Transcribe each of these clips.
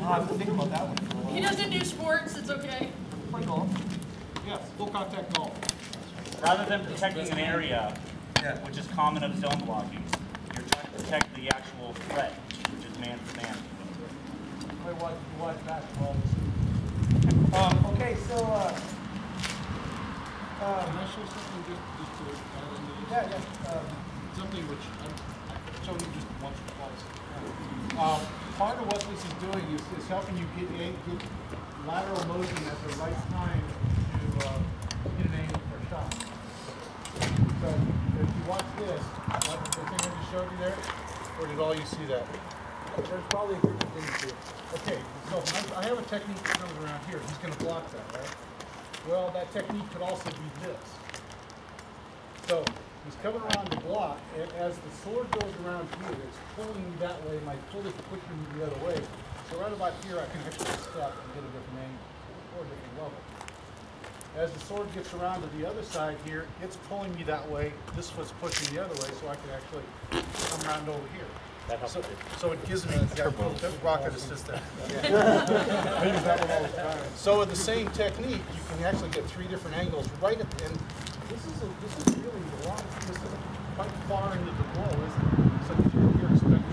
I'll have to think about that one for a while. He doesn't do sports, it's okay. Play golf. Yes, full contact golf. Rather than protecting an area, which is common of zone blocking, you're trying to protect the actual threat, which is man to man. Watch basketball. Okay, so can I show something just to add into this? yeah. Something which I've shown you just once or twice. Part of what this is doing is helping you get lateral motion at the right time to get an angle for a shot. So if you watch this, like the thing I just showed you there, or did all you see that? There's probably a group of things to it. Okay, so I have a technique that comes around here. He's going to block that, right? Well, that technique could also be this. So he's coming around the block, and as the sword goes around here, it's pulling me that way. My pull is pushing me the other way. So right about here, I can actually step and get a different angle or a different level. As the sword gets around to the other side here, it's pulling me that way. This foot's pushing the other way, so I can actually come around over here. That helps. So it gives me that little rocket assistant. I use that one all the time. So with the same technique, you can actually get 3 different angles right at the end. This is really a lot. This is quite far into the wall, isn't it? So you're expecting.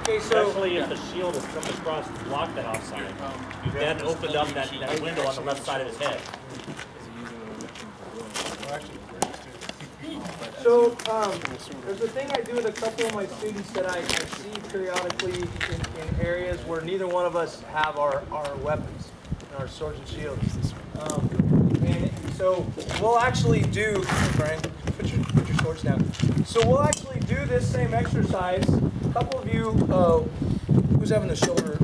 Okay, so Especially if the shield has come across to block that offside. You've then opened up that window on the left side of his head. So there's a thing I do with a couple of my students that I see periodically in areas where neither one of us have our weapons, our swords and shields. And so we'll actually do, Brian, put your swords down. So we'll actually do this same exercise. A couple of you, who's having the shoulder?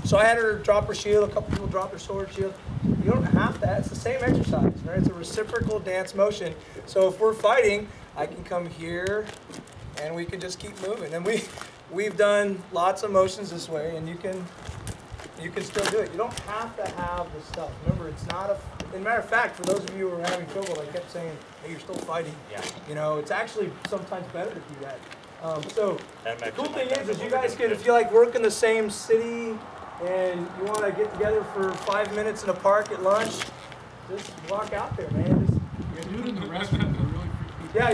So I had her drop her shield, a couple people drop their sword, shield. You don't have that. It's the same exercise, right? It's a reciprocal dance motion. So if we're fighting, I can come here, and we can just keep moving. And we've done lots of motions this way, and you can still do it. You don't have to have the stuff. Remember, it's not a. As a matter of fact, for those of you who are having trouble, I kept saying, "Hey, you're still fighting." Yeah. You know, it's actually sometimes better to do that. So the cool thing is you guys can, if you like work in the same city and you want to get together for 5 minutes in a park at lunch, just walk out there, man. You can do it in the restaurant. Yeah.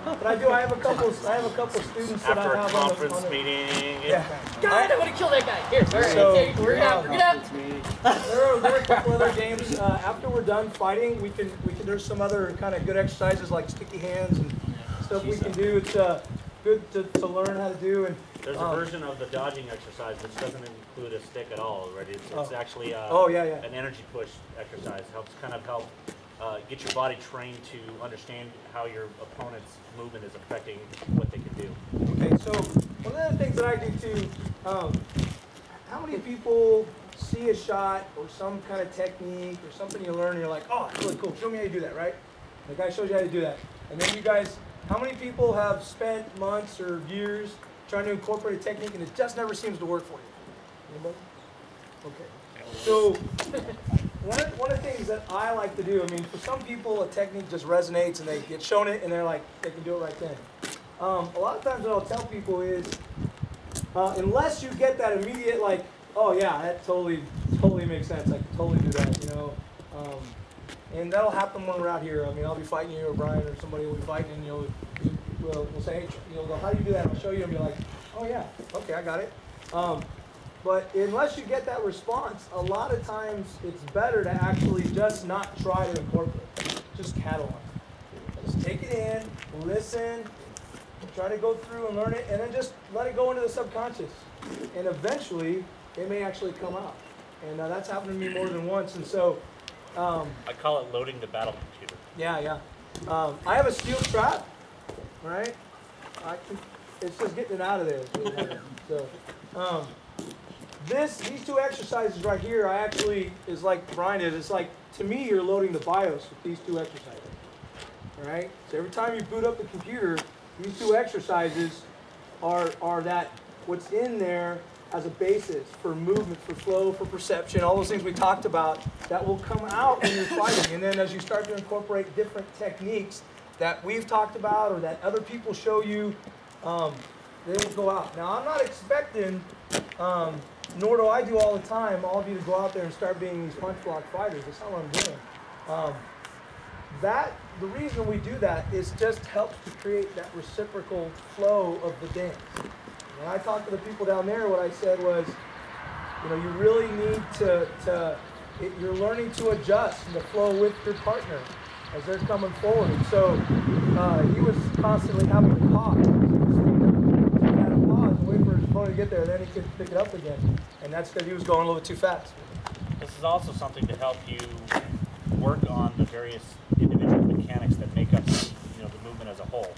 But I have a couple students that After I have a conference on the meeting. Yeah. God, I'm gonna kill that guy. Here, all right. So, We're gonna. There are a couple other games. After we're done fighting, we can. There's some other kind of good exercises like sticky hands and stuff we can do. It's good to learn how to do. And there's a version of the dodging exercise which doesn't include a stick at all. Right? It's actually an energy push exercise. Help get your body trained to understand how your opponent's movement is affecting what they can do. Okay, so one of the things that I do too, how many people see a shot or some kind of technique or something you learn and you're like, oh, that's really cool, show me how you do that, right? The guy shows you how to do that. And then you guys, how many people have spent months or years trying to incorporate a technique and it just never seems to work for you? Anybody? Okay. So one of the things that I like to do, I mean, for some people a technique just resonates and they get shown it and they're like, they can do it right then. A lot of times what I'll tell people is, unless you get that immediate like, oh yeah, that totally makes sense, I can totally do that, you know. And that'll happen when we're out here. I mean, I'll be fighting you or Brian or somebody will be fighting and we'll say, hey, you'll go, how do you do that? I'll show you and be like, oh yeah, okay, I got it. But unless you get that response, a lot of times it's better to actually just not try to incorporate. Just catalog. Just take it in, listen, try to go through and learn it, and then just let it go into the subconscious. And eventually, it may actually come out. And that's happened to me more than once. And so, I call it loading the battle computer. Yeah. I have a steel trap, right? It's just getting it out of there. So, these two exercises right here, I actually, is like Brian did, it's like, to me, you're loading the BIOS with these two exercises. All right? So every time you boot up the computer, these two exercises are that what's in there as a basis for movement, for flow, for perception, all those things we talked about that will come out when you're fighting. And then as you start to incorporate different techniques, that we've talked about or that other people show you, they will go out. Now, I'm not expecting, nor do I do all the time, all of you to go out there and start being these punch block fighters. That's not what I'm doing. The reason we do that is just helps to create that reciprocal flow of the dance. When I talked to the people down there, what I said was, you know, you really need you're learning to adjust and to flow with your partner as they're coming forward. And so he was constantly having to pause. He had to pause and wait for his opponent to get there, then he could pick it up again. And that's because he was going a little bit too fast. This is also something to help you work on the various individual mechanics that make up, you know, the movement as a whole.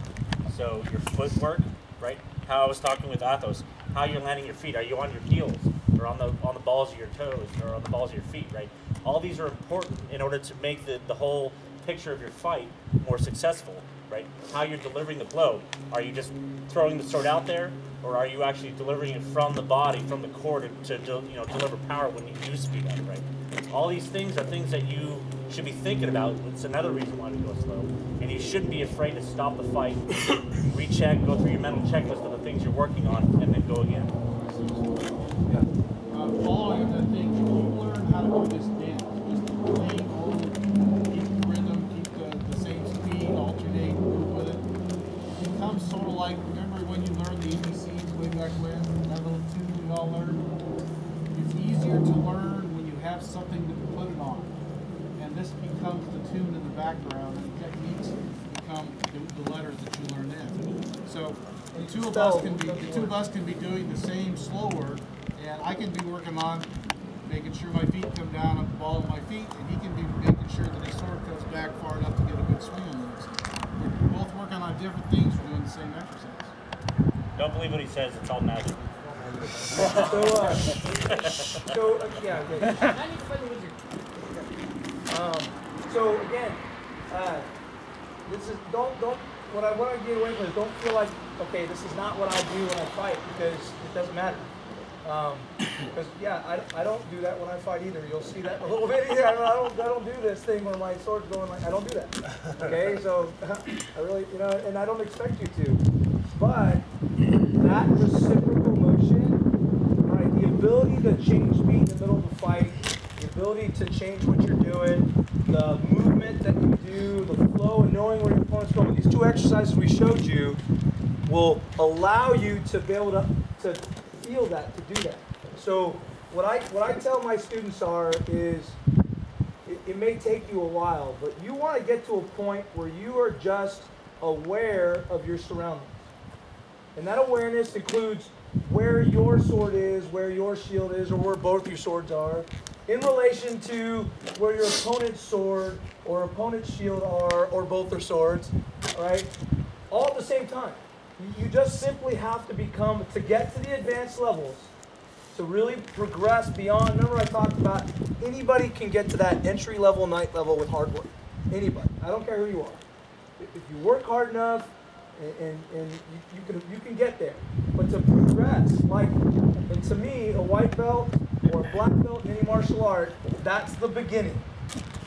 So your footwork, right? How I was talking with Athos, how you're landing your feet. Are you on your heels or on the balls of your toes or on the balls of your feet, right? All these are important in order to make the whole picture of your fight more successful, right? How you're delivering the blow. Are you just throwing the sword out there, or are you actually delivering it from the body, from the core to deliver power when you do speed up, right? All these things are things that you should be thinking about. It's another reason why we go slow. And you shouldn't be afraid to stop the fight, recheck, go through your mental checklist of the things you're working on, and then go again. Following the thing, you learn how to do this dance. Just play over, keep the rhythm, keep the same speed, alternate, move with it. It becomes sort of like, remember when you learned the ABCs way back when, that little tune we all learned? It's easier to learn when you have something to put it on. And this becomes the tune in the background, and the techniques become the letters that you learn in. So the two of us can be doing the same slower, and I can be working on making sure my feet come down on the ball of my feet, and he can be making sure that his sword comes back far enough to get a good swing on the next time. We're both working on different things for doing the same exercise. Don't believe what he says. It's all magic. Yeah. Okay. I need to find the wizard. So again, this is don't. What I want to get away from is don't feel like, okay, this is not what I do when I fight, because it doesn't matter. Because I don't do that when I fight either. You'll see that in a little bit. I don't do this thing where my sword's going like, I don't do that. Okay, so I really, and I don't expect you to. But that reciprocal motion, right? The ability to change speed in the middle of a fight, the ability to change what you're doing, the movement that you do, the flow, and knowing where your opponent's going. These two exercises we showed you will allow you to be able to feel that, to do that. So what I tell my students is it may take you a while, but you want to get to a point where you are just aware of your surroundings. And that awareness includes where your sword is, where your shield is, or where both your swords are, in relation to where your opponent's sword or opponent's shield are, or both their swords, all right? All at the same time. You just simply have to to get to the advanced levels, to really progress beyond. Remember I talked about anybody can get to that entry level, night level with hard work. Anybody. I don't care who you are. If you work hard enough, and you can get there. But to progress, and to me, a white belt or a black belt in any martial art, that's the beginning.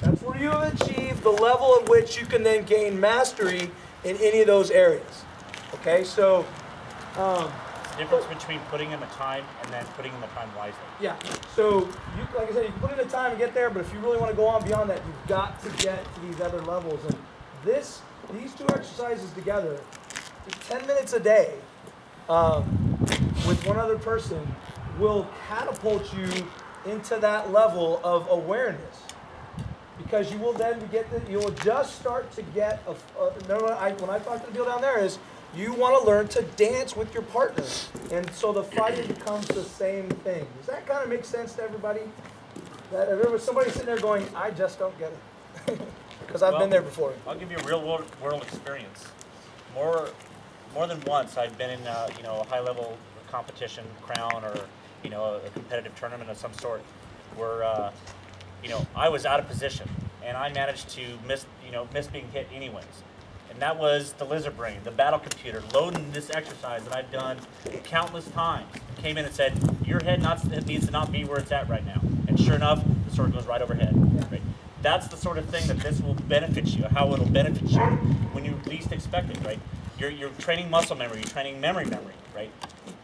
That's where you have achieved the level at which you can then gain mastery in any of those areas. Okay, so the difference between putting in the time and then putting in the time wisely. Yeah. So like I said, you can put in the time and get there, but if you really want to go on beyond that, you've got to get to these other levels. And these two exercises together, just 10 minutes a day with one other person, will catapult you into that level of awareness. Because you will then you will just start to get remember when I talk to the people down there is you want to learn to dance with your partner, and so the fighting becomes the same thing. Does that kind of make sense to everybody? That if there was somebody sitting there going, I just don't get it, because I've been there before. I'll give you a real world experience. More than once, I've been in a high level competition, crown, or a competitive tournament of some sort, where I was out of position, and I managed to miss being hit anyways. And that was the lizard brain, the battle computer, loading this exercise that I've done countless times. Came in and said, your head needs to not be where it's at right now. And sure enough, the sword goes right overhead. Yeah. Right? That's the sort of thing that this will benefit you, how it'll benefit you when you least expect it, right? You're training muscle memory, you're training memory, right?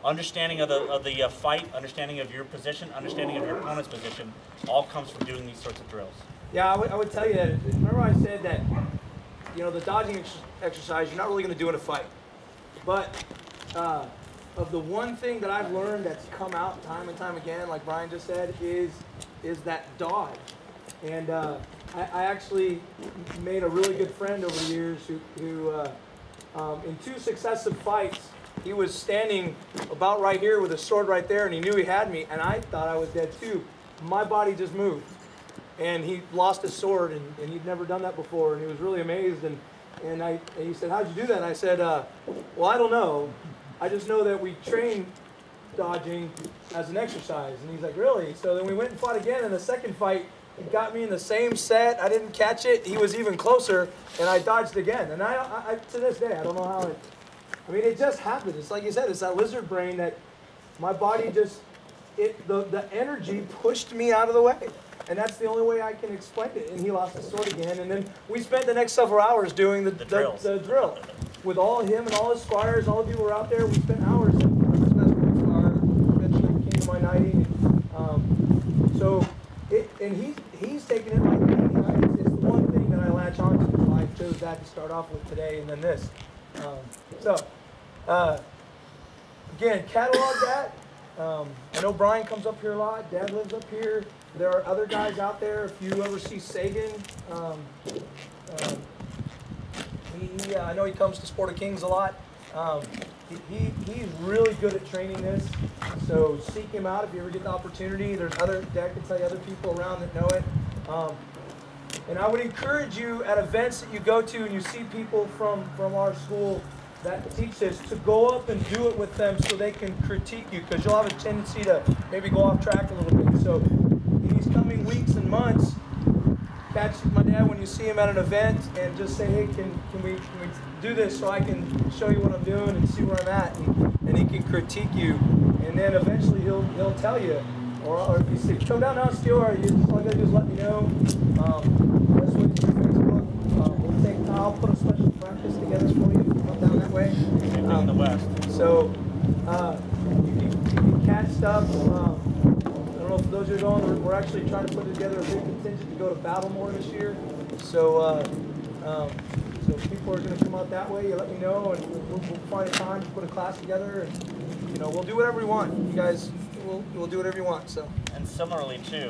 Understanding of the fight, understanding of your position, understanding of your opponent's position, all comes from doing these sorts of drills. Yeah, I would tell you that. Remember I said that, you know, the dodging exercise, you're not really going to do in a fight. But of the one thing that I've learned that's come out time and time again, like Brian just said, is that dodge. And I actually made a really good friend over the years who in 2 successive fights, he was standing about right here with a sword right there, and he knew he had me, and I thought I was dead too. My body just moved. And he lost his sword, and he'd never done that before, and he was really amazed. And he said, "How'd you do that?" And I said, "Well, I don't know. I just know that we train dodging as an exercise." And he's like, "Really?" So then we went and fought again, and the second fight, he got me in the same set. I didn't catch it. He was even closer, and I dodged again. And I to this day, I don't know how it. I mean, it just happened. It's like you said, it's that lizard brain that my body just, the energy pushed me out of the way. And that's the only way I can explain it. And he lost his sword again. And then we spent the next several hours doing the drill. With all him and all his squires, all of you were out there. We spent hours. And this best friend squire eventually became my knighting. And he's taking it like me. It's the one thing that I latch on to. So I chose that to start off with today, and then this. Again, catalog that. I know Brian comes up here a lot. Dad lives up here. There are other guys out there. If you ever see Sagan, I know he comes to Sport of Kings a lot. He's really good at training this. So seek him out if you ever get the opportunity. There's Dad can tell you other people around that know it. And I would encourage you at events that you go to and you see people from our school that teach this to go up and do it with them so they can critique you, because you'll have a tendency to maybe go off track a little bit. So in these coming weeks and months, catch my dad when you see him at an event and just say, "Hey, can we do this so I can show you what I'm doing and see where I'm at," and he can critique you, and then eventually he'll tell you, or if you say, "Come down now, Steele," or all you gotta do is let me know. That's what it's Facebook. I'll put a special practice together for you if you come down that way. In the West. So you can catch stuff. I don't know, for those who are going, we're actually trying to put together a big contingent to go to Battlemore this year. So so if people are going to come out that way, you let me know, and we'll find a time to put a class together, and we'll do whatever we want. You guys, we'll do whatever you want. So. And similarly too.